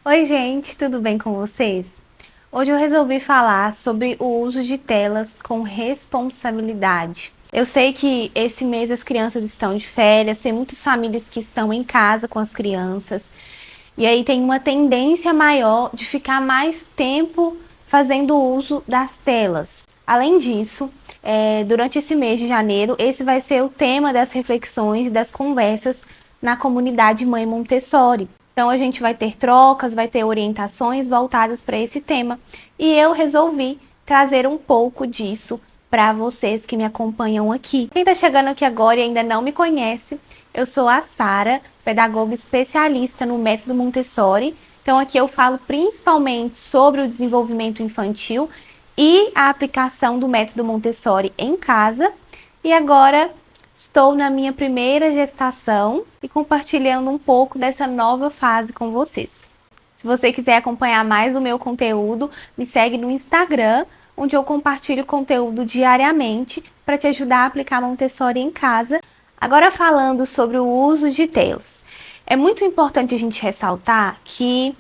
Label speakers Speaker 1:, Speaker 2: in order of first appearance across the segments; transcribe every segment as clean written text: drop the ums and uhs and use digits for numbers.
Speaker 1: Oi, gente, tudo bem com vocês? Hoje eu resolvi falar sobre o uso de telas com responsabilidade. Eu sei que esse mês as crianças estão de férias, tem muitas famílias que estão em casa com as crianças, e aí tem uma tendência maior de ficar mais tempo fazendo uso das telas. Além disso, durante esse mês de janeiro, esse vai ser o tema das reflexões e das conversas na comunidade Mãe Montessori. Então a gente vai ter trocas, vai ter orientações voltadas para esse tema. E eu resolvi trazer um pouco disso para vocês que me acompanham aqui. Quem está chegando aqui agora e ainda não me conhece, eu sou a Sara, pedagoga especialista no método Montessori. Então aqui eu falo principalmente sobre o desenvolvimento infantil e a aplicação do método Montessori em casa. E agora estou na minha primeira gestação e compartilhando um pouco dessa nova fase com vocês. Se você quiser acompanhar mais o meu conteúdo, me segue no Instagram, onde eu compartilho conteúdo diariamente para te ajudar a aplicar Montessori em casa. Agora falando sobre o uso de telas. É muito importante a gente ressaltar que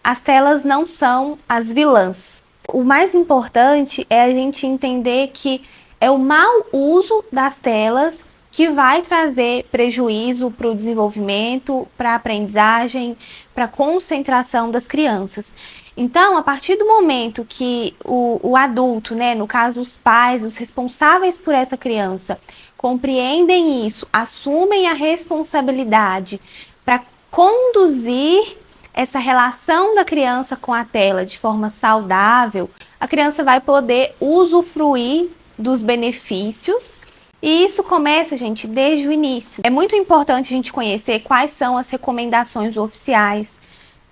Speaker 1: as telas não são as vilãs. O mais importante é a gente entender que é o mau uso das telas que vai trazer prejuízo para o desenvolvimento, para a aprendizagem, para a concentração das crianças. Então, a partir do momento que o adulto, né, no caso os pais, os responsáveis por essa criança, compreendem isso, assumem a responsabilidade para conduzir essa relação da criança com a tela de forma saudável, a criança vai poder usufruir dos benefícios. E isso começa, gente, desde o início. É muito importante a gente conhecer quais são as recomendações oficiais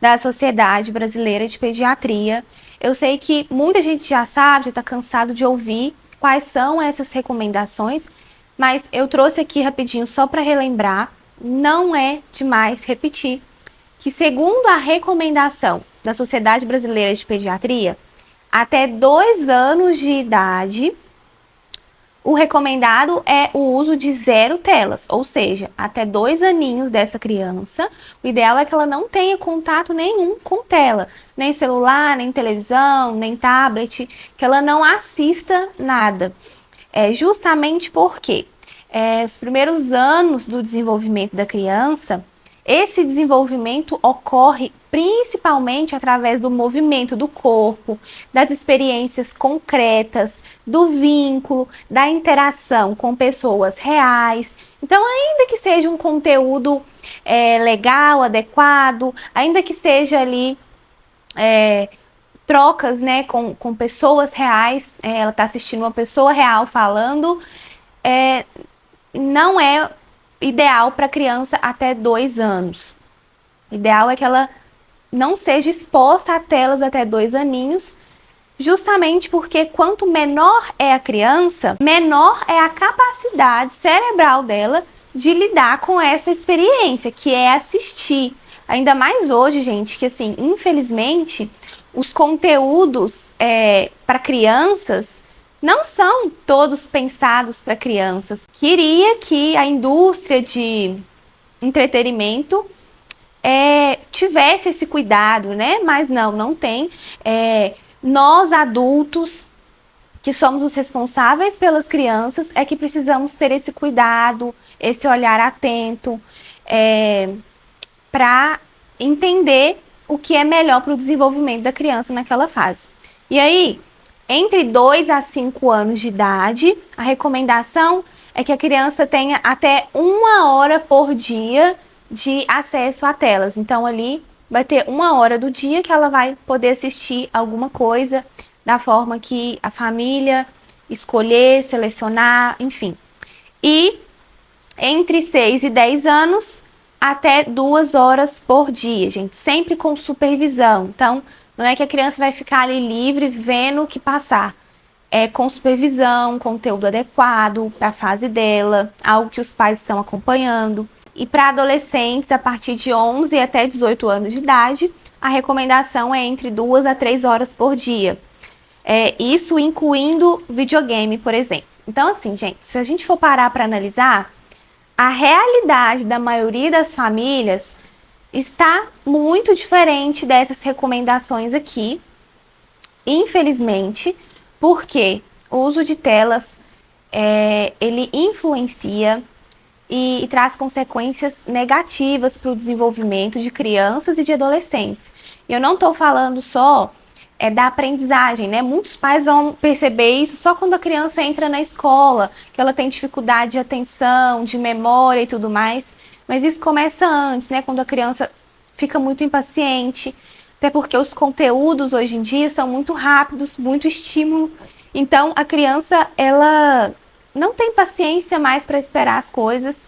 Speaker 1: da Sociedade Brasileira de Pediatria. Eu sei que muita gente já sabe, já está cansado de ouvir quais são essas recomendações, mas eu trouxe aqui rapidinho só para relembrar, não é demais repetir, que segundo a recomendação da Sociedade Brasileira de Pediatria, até 2 anos de idade, o recomendado é o uso de 0 telas, ou seja, até 2 aninhos dessa criança, o ideal é que ela não tenha contato nenhum com tela, nem celular, nem televisão, nem tablet, que ela não assista nada. Justamente porque os primeiros anos do desenvolvimento da criança, esse desenvolvimento ocorre principalmente através do movimento do corpo, das experiências concretas, do vínculo, da interação com pessoas reais. Então, ainda que seja um conteúdo legal, adequado, ainda que seja ali trocas, né, com pessoas reais, ela está assistindo uma pessoa real falando, não é ideal para criança até 2 anos. O ideal é que ela não seja exposta a telas até 2 aninhos, justamente porque quanto menor é a criança, menor é a capacidade cerebral dela de lidar com essa experiência, que é assistir. Ainda mais hoje, gente, que assim, infelizmente, os conteúdos para crianças não são todos pensados para crianças. Queria que a indústria de entretenimento tivesse esse cuidado, né? Mas não tem. Nós adultos, que somos os responsáveis pelas crianças, é que precisamos ter esse cuidado, esse olhar atento, para entender o que é melhor para o desenvolvimento da criança naquela fase. E aí, entre 2 a 5 anos de idade, a recomendação é que a criança tenha até 1 hora por dia de acesso a telas. Então, ali vai ter 1 hora do dia que ela vai poder assistir alguma coisa da forma que a família escolher, selecionar, enfim. E entre 6 e 10 anos, até 2 horas por dia, gente, sempre com supervisão. Então, não é que a criança vai ficar ali livre vendo o que passar. É com supervisão, conteúdo adequado para a fase dela, algo que os pais estão acompanhando. E para adolescentes, a partir de 11 até 18 anos de idade, a recomendação é entre 2 a 3 horas por dia. Isso incluindo videogame, por exemplo. Então, assim, gente, se a gente for parar para analisar, a realidade da maioria das famílias está muito diferente dessas recomendações aqui, infelizmente, porque o uso de telas ele influencia e traz consequências negativas para o desenvolvimento de crianças e de adolescentes. E eu não estou falando só da aprendizagem, né? Muitos pais vão perceber isso só quando a criança entra na escola, que ela tem dificuldade de atenção, de memória e tudo mais. Mas isso começa antes, né? Quando a criança fica muito impaciente, até porque os conteúdos hoje em dia são muito rápidos, muito estímulo. Então a criança, ela não tem paciência mais para esperar as coisas.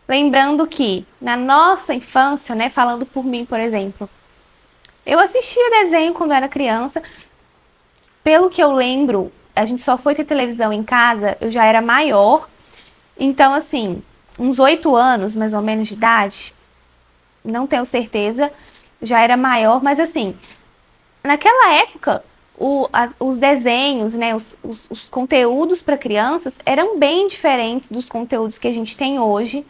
Speaker 1: Lembrando que na nossa infância, né, falando por mim, por exemplo, eu assistia desenho quando era criança. Pelo que eu lembro, a gente só foi ter televisão em casa, eu já era maior. Então, assim, uns 8 anos, mais ou menos, de idade, não tenho certeza, já era maior, mas assim, naquela época, os desenhos, né, os conteúdos para crianças eram bem diferentes dos conteúdos que a gente tem hoje.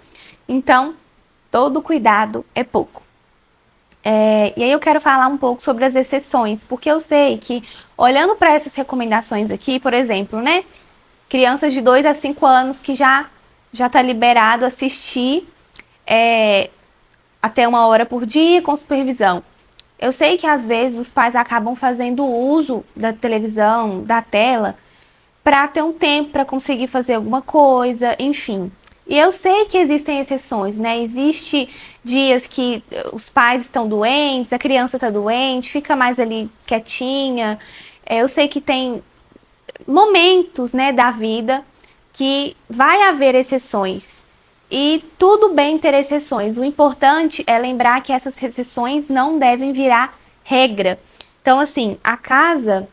Speaker 1: Então, todo cuidado é pouco. E aí eu quero falar um pouco sobre as exceções, porque eu sei que, olhando para essas recomendações aqui, por exemplo, né, crianças de 2 a 5 anos que já está liberado assistir até 1 hora por dia com supervisão. Eu sei que às vezes os pais acabam fazendo uso da televisão, da tela, para ter um tempo para conseguir fazer alguma coisa, enfim. E eu sei que existem exceções, né? Existe dias que os pais estão doentes, a criança está doente, fica mais ali quietinha. Eu sei que tem momentos, né, da vida que vai haver exceções. E tudo bem ter exceções. O importante é lembrar que essas exceções não devem virar regra. Então, assim, a casa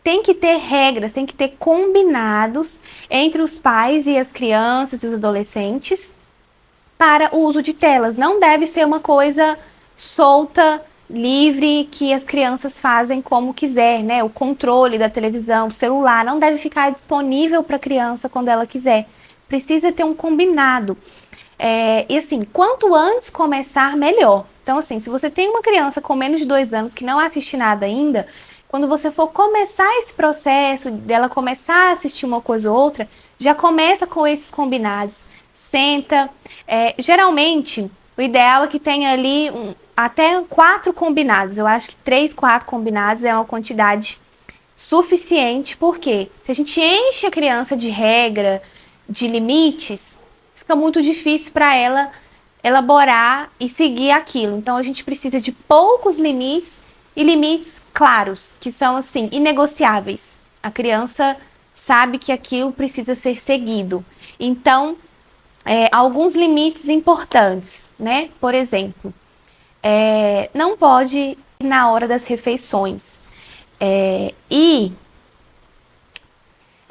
Speaker 1: tem que ter regras, tem que ter combinados entre os pais e as crianças e os adolescentes para o uso de telas. Não deve ser uma coisa solta, livre, que as crianças fazem como quiser, né? O controle da televisão, do celular, não deve ficar disponível para a criança quando ela quiser. Precisa ter um combinado. E assim, quanto antes começar, melhor. Então, assim, se você tem uma criança com menos de 2 anos que não assiste nada ainda, quando você for começar esse processo dela começar a assistir uma coisa ou outra, já começa com esses combinados. Senta. Geralmente, o ideal é que tenha ali até 4 combinados. Eu acho que 3, 4 combinados é uma quantidade suficiente, porque se a gente enche a criança de regra, de limites, fica muito difícil para ela elaborar e seguir aquilo. Então a gente precisa de poucos limites e limites claros, que são assim, inegociáveis. A criança sabe que aquilo precisa ser seguido. Então, alguns limites importantes, né? Por exemplo, não pode ir na hora das refeições. E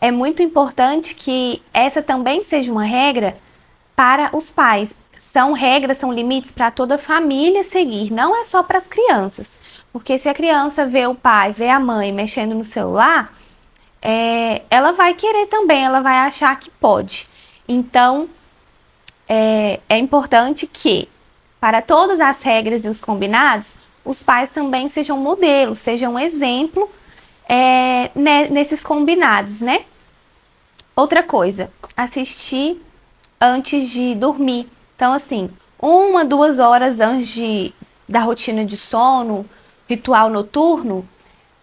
Speaker 1: é muito importante que essa também seja uma regra para os pais. São regras, são limites para toda a família seguir, não é só para as crianças. Porque se a criança vê o pai, vê a mãe mexendo no celular, ela vai querer também, ela vai achar que pode. Então, é importante que, para todas as regras e os combinados, os pais também sejam modelos, sejam um exemplo nesses combinados, né? Outra coisa, assistir antes de dormir. Então, assim, 1, 2 horas antes da rotina de sono, ritual noturno,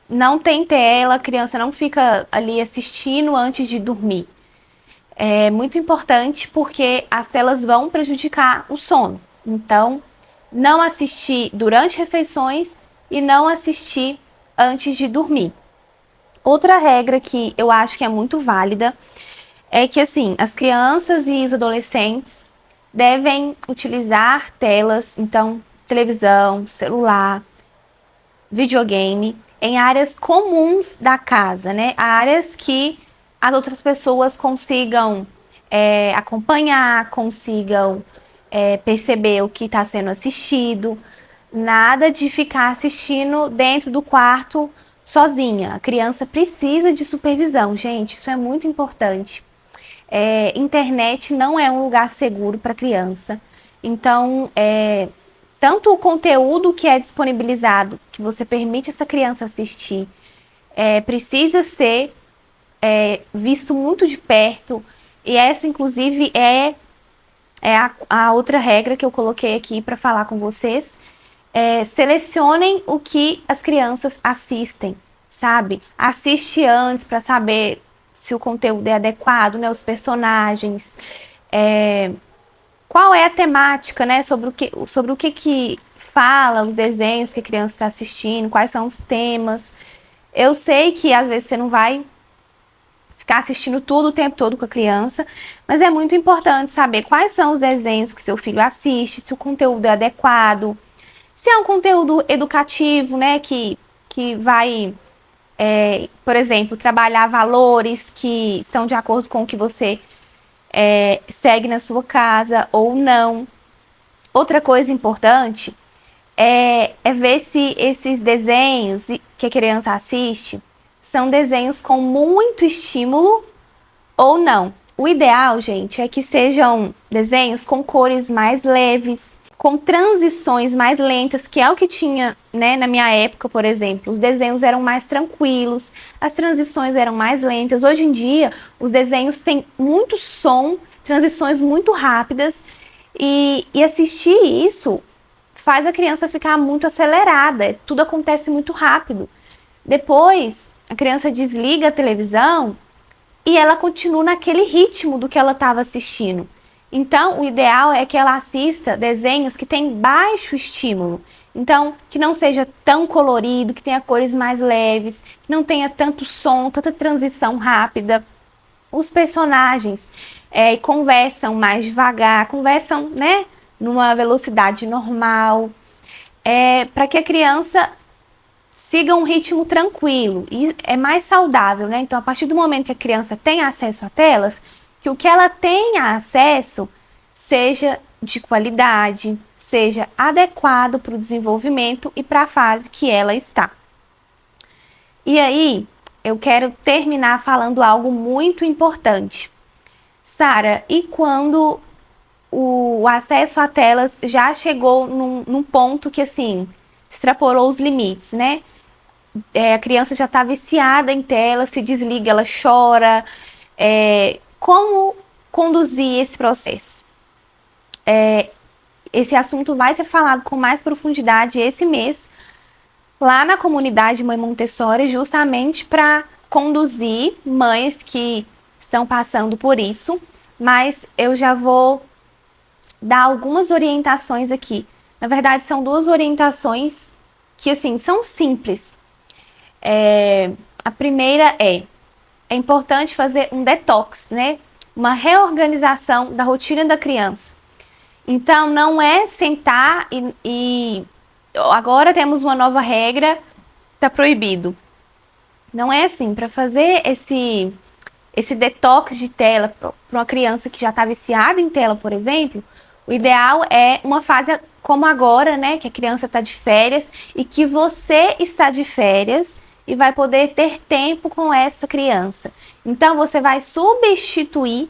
Speaker 1: não tem tela, a criança não fica ali assistindo antes de dormir. É muito importante porque as telas vão prejudicar o sono. Então, não assistir durante refeições e não assistir antes de dormir. Outra regra que eu acho que é muito válida é que, assim, as crianças e os adolescentes devem utilizar telas, então, televisão, celular, videogame, em áreas comuns da casa, né? Áreas que as outras pessoas consigam acompanhar, consigam perceber o que está sendo assistido. Nada de ficar assistindo dentro do quarto sozinha. A criança precisa de supervisão, gente, isso é muito importante. Internet não é um lugar seguro para criança. Então, tanto o conteúdo que é disponibilizado, que você permite essa criança assistir, precisa ser visto muito de perto. E essa, inclusive, é a outra regra que eu coloquei aqui para falar com vocês. Selecionem o que as crianças assistem, sabe? Assiste antes para saber se o conteúdo é adequado, né? Os personagens, qual é a temática, né? Sobre o que fala os desenhos que a criança está assistindo, quais são os temas. Eu sei que às vezes você não vai ficar assistindo tudo o tempo todo com a criança, mas é muito importante saber quais são os desenhos que seu filho assiste, se o conteúdo é adequado, se é um conteúdo educativo, né, que vai, por exemplo, trabalhar valores que estão de acordo com o que você segue na sua casa ou não. Outra coisa importante é ver se esses desenhos que a criança assiste são desenhos com muito estímulo ou não. O ideal, gente, é que sejam desenhos com cores mais leves, com transições mais lentas, que é o que tinha, né, na minha época, por exemplo. Os desenhos eram mais tranquilos, as transições eram mais lentas. Hoje em dia, os desenhos têm muito som, transições muito rápidas, e assistir isso faz a criança ficar muito acelerada, tudo acontece muito rápido. Depois, a criança desliga a televisão e ela continua naquele ritmo do que ela estava assistindo. Então, o ideal é que ela assista desenhos que têm baixo estímulo. Então, que não seja tão colorido, que tenha cores mais leves, que não tenha tanto som, tanta transição rápida. Os personagens conversam mais devagar, conversam, né, numa velocidade normal, para que a criança siga um ritmo tranquilo e é mais saudável, né? Então, a partir do momento que a criança tem acesso a telas, que o que ela tenha acesso seja de qualidade, seja adequado para o desenvolvimento e para a fase que ela está. E aí, eu quero terminar falando algo muito importante. Sara, e quando o acesso a telas já chegou num ponto que, assim, extrapolou os limites, né? A criança já está viciada em tela, se desliga, ela chora. Como conduzir esse processo? Esse assunto vai ser falado com mais profundidade esse mês, lá na comunidade Mãe Montessori, justamente para conduzir mães que estão passando por isso. Mas eu já vou dar algumas orientações aqui. Na verdade, são duas orientações que, assim, são simples. A primeira é importante fazer um detox, né? Uma reorganização da rotina da criança. Então, não é sentar e agora temos uma nova regra, tá proibido. Não é assim. Para fazer esse detox de tela para uma criança que já está viciada em tela, por exemplo, o ideal é uma fase como agora, né, que a criança está de férias e que você está de férias e vai poder ter tempo com essa criança. Então, você vai substituir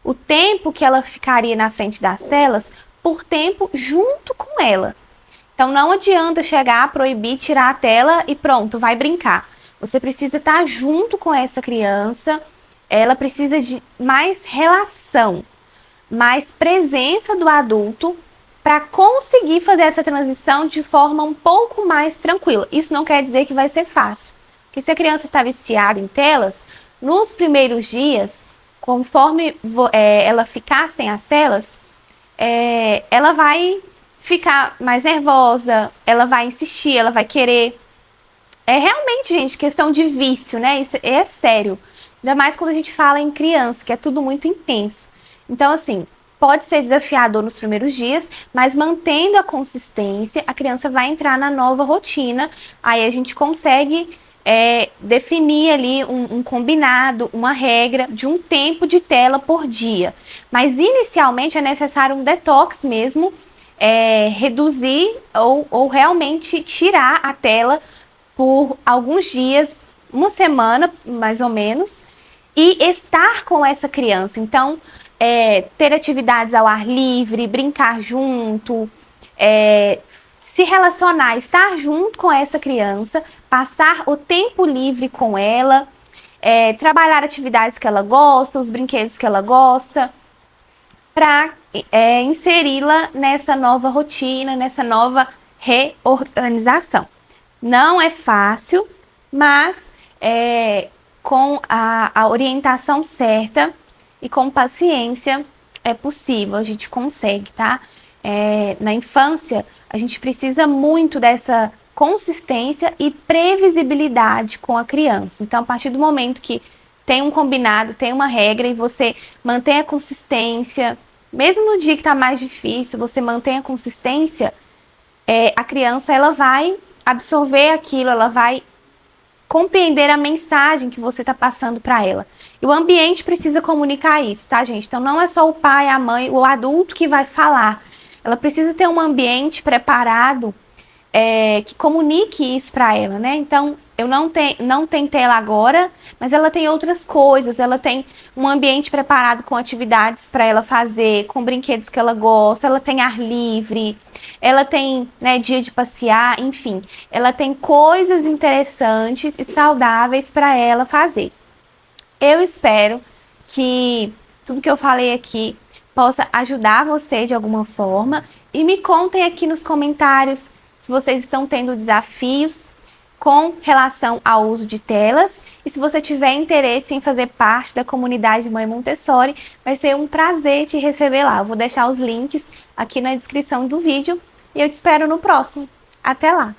Speaker 1: o tempo que ela ficaria na frente das telas por tempo junto com ela. Então, não adianta chegar, proibir, tirar a tela e pronto, vai brincar. Você precisa estar junto com essa criança, ela precisa de mais relação, mais presença do adulto para conseguir fazer essa transição de forma um pouco mais tranquila. Isso não quer dizer que vai ser fácil, porque se a criança está viciada em telas, nos primeiros dias, conforme ela ficar sem as telas, ela vai ficar mais nervosa, ela vai insistir, ela vai querer. É realmente, gente, questão de vício, né? Isso é sério. Ainda mais quando a gente fala em criança, que é tudo muito intenso. Então, assim, pode ser desafiador nos primeiros dias, mas mantendo a consistência, a criança vai entrar na nova rotina. Aí a gente consegue definir ali um combinado, uma regra de um tempo de tela por dia. Mas inicialmente é necessário um detox mesmo, reduzir ou realmente tirar a tela por alguns dias, uma semana mais ou menos, e estar com essa criança. Então, ter atividades ao ar livre, brincar junto, se relacionar, estar junto com essa criança, passar o tempo livre com ela, trabalhar atividades que ela gosta, os brinquedos que ela gosta, para inseri-la nessa nova rotina, nessa nova reorganização. Não é fácil, mas com a orientação certa e com paciência é possível, a gente consegue, tá? Na infância, a gente precisa muito dessa consistência e previsibilidade com a criança. Então, a partir do momento que tem um combinado, tem uma regra e você mantém a consistência, mesmo no dia que está mais difícil, você mantém a consistência, a criança ela vai absorver aquilo, ela vai compreender a mensagem que você está passando para ela. E o ambiente precisa comunicar isso, tá, gente? Então, não é só o pai, a mãe, o adulto que vai falar. Ela precisa ter um ambiente preparado que comunique isso para ela, né? Então, eu não tenho tela agora, mas ela tem outras coisas. Ela tem um ambiente preparado com atividades para ela fazer, com brinquedos que ela gosta. Ela tem ar livre, ela tem, né, dia de passear, enfim. Ela tem coisas interessantes e saudáveis para ela fazer. Eu espero que tudo que eu falei aqui possa ajudar você de alguma forma. E me contem aqui nos comentários se vocês estão tendo desafios com relação ao uso de telas. E se você tiver interesse em fazer parte da comunidade Mãe Montessori, vai ser um prazer te receber lá. Eu vou deixar os links aqui na descrição do vídeo e eu te espero no próximo. Até lá!